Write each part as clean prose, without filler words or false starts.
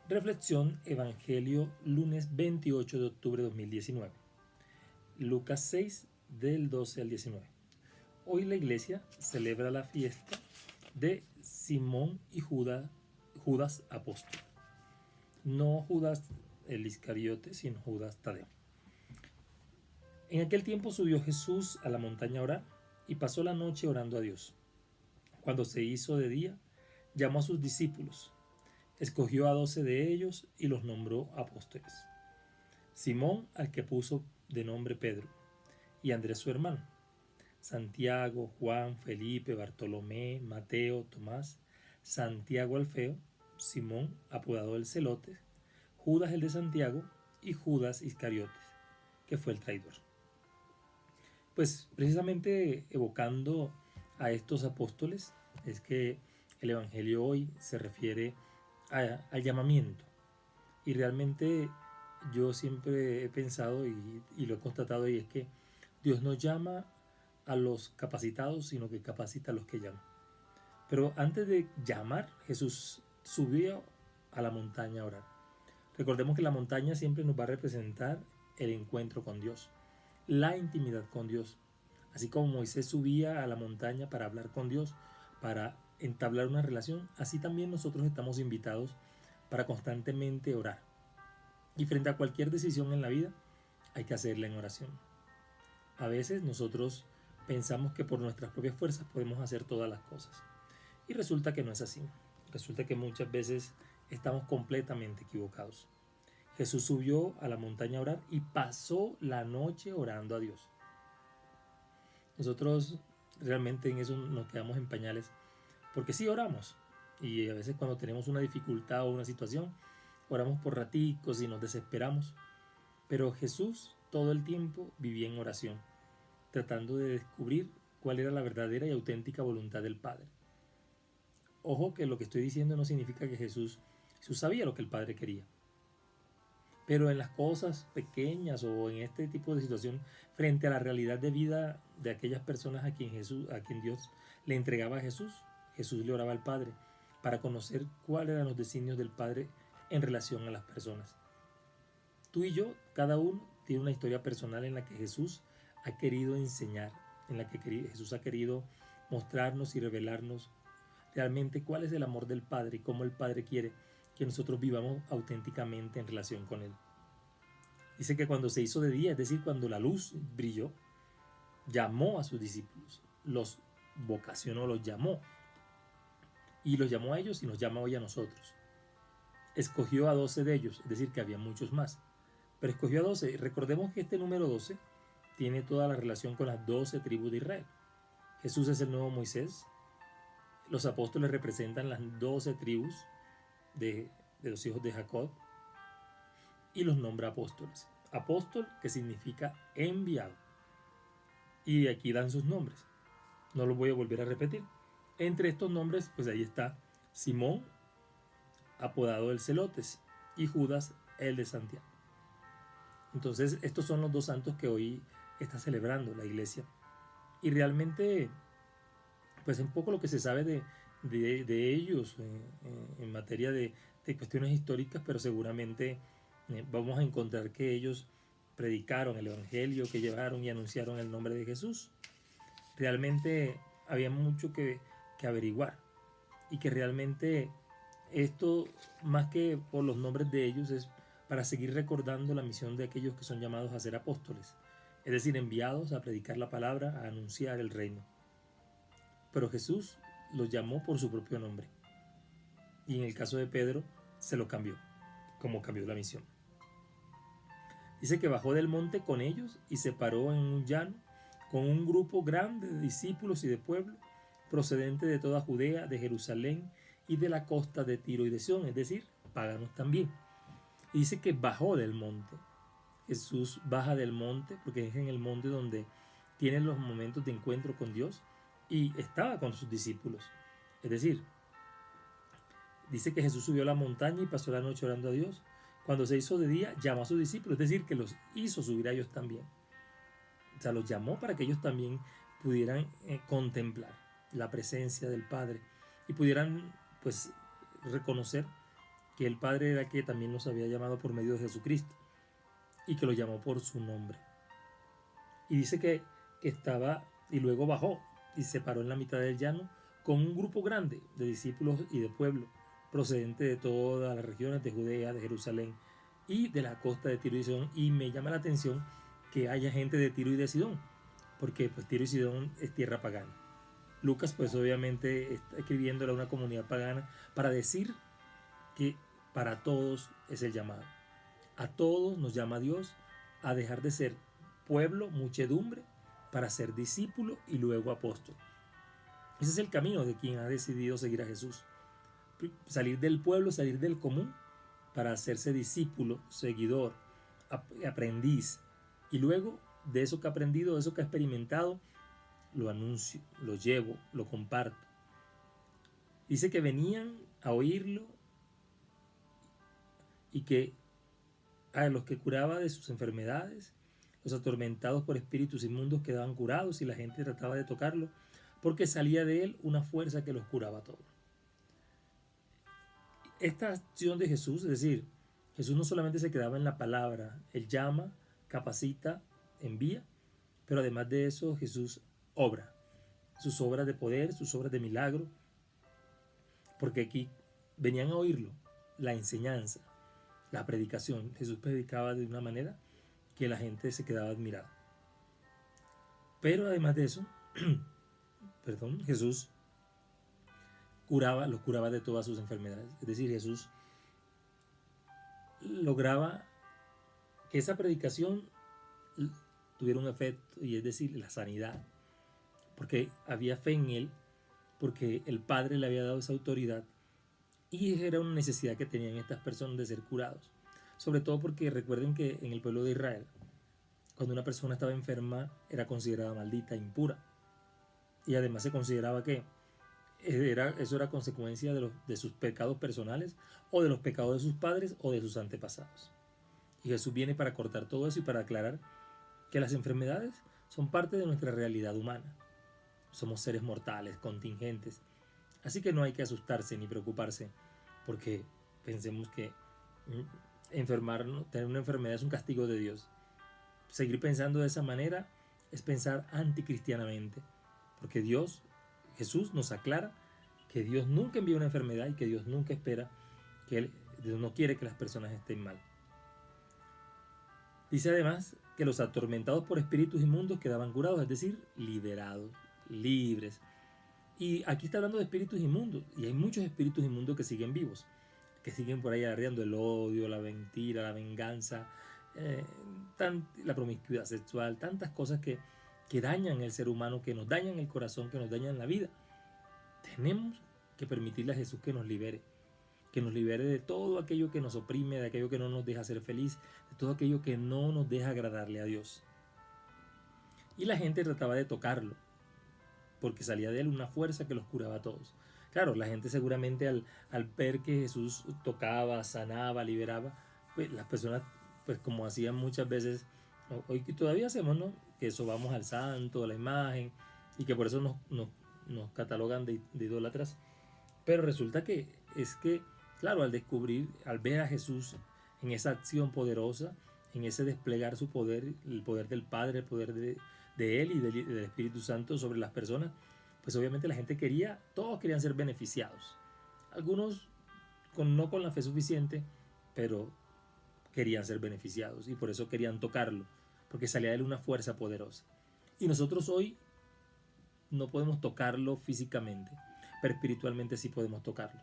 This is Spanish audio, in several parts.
Reflexión Evangelio, lunes 28 de octubre de 2019. Lucas 6, del 12 al 19. Hoy la iglesia celebra la fiesta de Simón y Judas apóstol. No Judas el Iscariote, sino Judas Tadeo. En aquel tiempo subió Jesús a la montaña a orar y pasó la noche orando a Dios. Cuando se hizo de día, llamó a sus discípulos. Escogió a 12 de ellos y los nombró apóstoles. Simón, al que puso de nombre Pedro, y Andrés su hermano, Santiago, Juan, Felipe, Bartolomé, Mateo, Tomás, Santiago Alfeo, Simón, apodado el Celote, Judas el de Santiago y Judas Iscariotes, que fue el traidor. Pues precisamente evocando a estos apóstoles es que el Evangelio hoy se refiere al llamamiento. Y realmente yo siempre he pensado y lo he constatado, y es que Dios no llama a los capacitados, sino que capacita a los que llaman. Pero antes de llamar, Jesús subió a la montaña a orar. Recordemos que la montaña siempre nos va a representar el encuentro con Dios, la intimidad con Dios. Así como Moisés subía a la montaña para hablar con Dios, para entablar una relación, así también nosotros estamos invitados para constantemente orar. Y frente a cualquier decisión en la vida, hay que hacerla en oración. A veces nosotros pensamos que por nuestras propias fuerzas podemos hacer todas las cosas. Y resulta que no es así. Resulta que muchas veces estamos completamente equivocados. Jesús subió a la montaña a orar y pasó la noche orando a Dios. Nosotros realmente en eso nos quedamos en pañales, porque sí oramos, y a veces cuando tenemos una dificultad o una situación, oramos por raticos y nos desesperamos, pero Jesús todo el tiempo vivía en oración, tratando de descubrir cuál era la verdadera y auténtica voluntad del Padre. Ojo que lo que estoy diciendo no significa que Jesús sabía lo que el Padre quería, pero en las cosas pequeñas o en este tipo de situación, frente a la realidad de vida de aquellas personas a quien Dios le entregaba a Jesús le oraba al Padre para conocer cuáles eran los designios del Padre en relación a las personas. Tú y yo, cada uno tiene una historia personal en la que Jesús ha querido enseñar, en la que Jesús ha querido mostrarnos y revelarnos realmente cuál es el amor del Padre y cómo el Padre quiere que nosotros vivamos auténticamente en relación con Él. Dice que cuando se hizo de día, es decir, cuando la luz brilló, llamó a sus discípulos, los vocacionó, los llamó, y los llamó a ellos y nos llama hoy a nosotros. Escogió a 12 de ellos, es decir, que había muchos más, pero escogió a 12. Recordemos que este número 12 tiene toda la relación con las 12 tribus de Israel. Jesús es el nuevo Moisés. Los apóstoles representan las 12 tribus de los hijos de Jacob, y los nombra apóstoles. Apóstol, que significa enviado. Y aquí dan sus nombres. No los voy a volver a repetir. Entre estos nombres, pues ahí está Simón, apodado el Celotes, y Judas, el de Santiago. Entonces, estos son los dos santos que hoy está celebrando la iglesia. Y realmente, pues un poco lo que se sabe de ellos en materia de cuestiones históricas, pero seguramente vamos a encontrar que ellos predicaron el evangelio, que llevaron y anunciaron el nombre de Jesús. Realmente había mucho que averiguar, y que realmente esto, más que por los nombres de ellos, es para seguir recordando la misión de aquellos que son llamados a ser apóstoles, es decir, enviados a predicar la palabra, a anunciar el reino. Pero Jesús los llamó por su propio nombre, y en el caso de Pedro se lo cambió, como cambió la misión. Dice que bajó del monte con ellos y se paró en un llano con un grupo grande de discípulos y de pueblo procedente de toda Judea, de Jerusalén y de la costa de Tiro y de Sidón, es decir, paganos también. Y dice que bajó del monte. Jesús baja del monte porque es en el monte donde tienen los momentos de encuentro con Dios, y estaba con sus discípulos. Es decir, dice que Jesús subió a la montaña y pasó la noche orando a Dios. Cuando se hizo de día, llamó a sus discípulos, es decir, que los hizo subir a ellos también. O sea, los llamó para que ellos también pudieran contemplar la presencia del Padre y pudieran, pues, reconocer que el Padre era que también nos había llamado por medio de Jesucristo y que lo llamó por su nombre. Y dice que estaba y luego bajó y se paró en la mitad del llano con un grupo grande de discípulos y de pueblo procedente de todas las regiones de Judea, de Jerusalén y de la costa de Tiro y Sidón. Y me llama la atención que haya gente de Tiro y de Sidón, porque pues Tiro y Sidón es tierra pagana. Lucas pues obviamente está escribiéndole a una comunidad pagana para decir que para todos es el llamado. A todos nos llama Dios a dejar de ser pueblo, muchedumbre, para ser discípulo y luego apóstol. Ese es el camino de quien ha decidido seguir a Jesús. Salir del pueblo, salir del común, para hacerse discípulo, seguidor, aprendiz. Y luego de eso que ha aprendido, de eso que ha experimentado, lo anuncio, lo llevo, lo comparto. Dice que venían a oírlo y que a los que curaba de sus enfermedades, los atormentados por espíritus inmundos quedaban curados y la gente trataba de tocarlo porque salía de él una fuerza que los curaba a todos. Esta acción de Jesús, es decir, Jesús no solamente se quedaba en la palabra, Él llama, capacita, envía, pero además de eso Jesús obra, sus obras de poder, sus obras de milagro, porque aquí venían a oírlo, la enseñanza, la predicación. Jesús predicaba de una manera que la gente se quedaba admirada. Pero además de eso, Jesús los curaba de todas sus enfermedades. Es decir, Jesús lograba que esa predicación tuviera un efecto, y es decir, la sanidad, porque había fe en él, porque el Padre le había dado esa autoridad, y era una necesidad que tenían estas personas de ser curados. Sobre todo porque recuerden que en el pueblo de Israel, cuando una persona estaba enferma, era considerada maldita, impura, y además se consideraba que eso era consecuencia de sus pecados personales, o de los pecados de sus padres o de sus antepasados. Y Jesús viene para cortar todo eso y para aclarar que las enfermedades son parte de nuestra realidad humana. Somos seres mortales, contingentes. Así que no hay que asustarse ni preocuparse porque pensemos que tener una enfermedad es un castigo de Dios. Seguir pensando de esa manera es pensar anticristianamente, porque Jesús nos aclara que Dios nunca envía una enfermedad y que Dios nunca espera Dios no quiere que las personas estén mal. Dice además que los atormentados por espíritus inmundos quedaban curados, es decir, liberados, libres. Y aquí está hablando de espíritus inmundos, y hay muchos espíritus inmundos que siguen vivos, que siguen por ahí arreando el odio, la mentira, la venganza, la promiscuidad sexual, tantas cosas que dañan el ser humano, que nos dañan el corazón, que nos dañan la vida. Tenemos que permitirle a Jesús que nos libere de todo aquello que nos oprime, de aquello que no nos deja ser feliz, de todo aquello que no nos deja agradarle a Dios. Y la gente trataba de tocarlo, porque salía de él una fuerza que los curaba a todos. Claro, la gente seguramente al ver que Jesús tocaba, sanaba, liberaba, pues las personas, pues como hacían muchas veces, hoy todavía hacemos, ¿no? Que sobamos al santo, a la imagen, y que por eso nos catalogan de idólatras. Pero resulta que claro, al ver a Jesús en esa acción poderosa, en ese desplegar su poder, el poder del Padre, el poder de Él y del Espíritu Santo sobre las personas, pues obviamente la gente todos querían ser beneficiados. Algunos no con la fe suficiente, pero querían ser beneficiados y por eso querían tocarlo, porque salía de él una fuerza poderosa. Y nosotros hoy no podemos tocarlo físicamente, pero espiritualmente sí podemos tocarlo.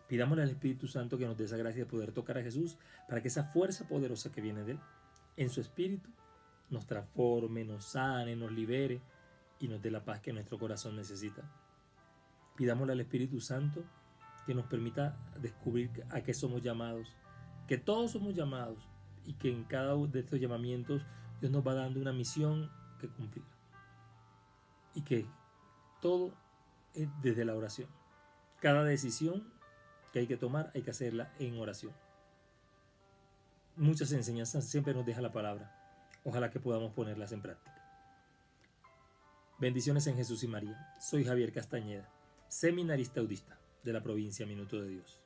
Pidámosle al Espíritu Santo que nos dé esa gracia de poder tocar a Jesús para que esa fuerza poderosa que viene de él, en su espíritu, nos transforme, nos sane, nos libere y nos dé la paz que nuestro corazón necesita. Pidámosle al Espíritu Santo que nos permita descubrir a qué somos llamados, que todos somos llamados y que en cada uno de estos llamamientos Dios nos va dando una misión que cumplir. Y que todo es desde la oración. Cada decisión que hay que tomar hay que hacerla en oración. Muchas enseñanzas siempre nos deja la palabra. Ojalá que podamos ponerlas en práctica. Bendiciones en Jesús y María. Soy Javier Castañeda, seminarista audista de la provincia Minuto de Dios.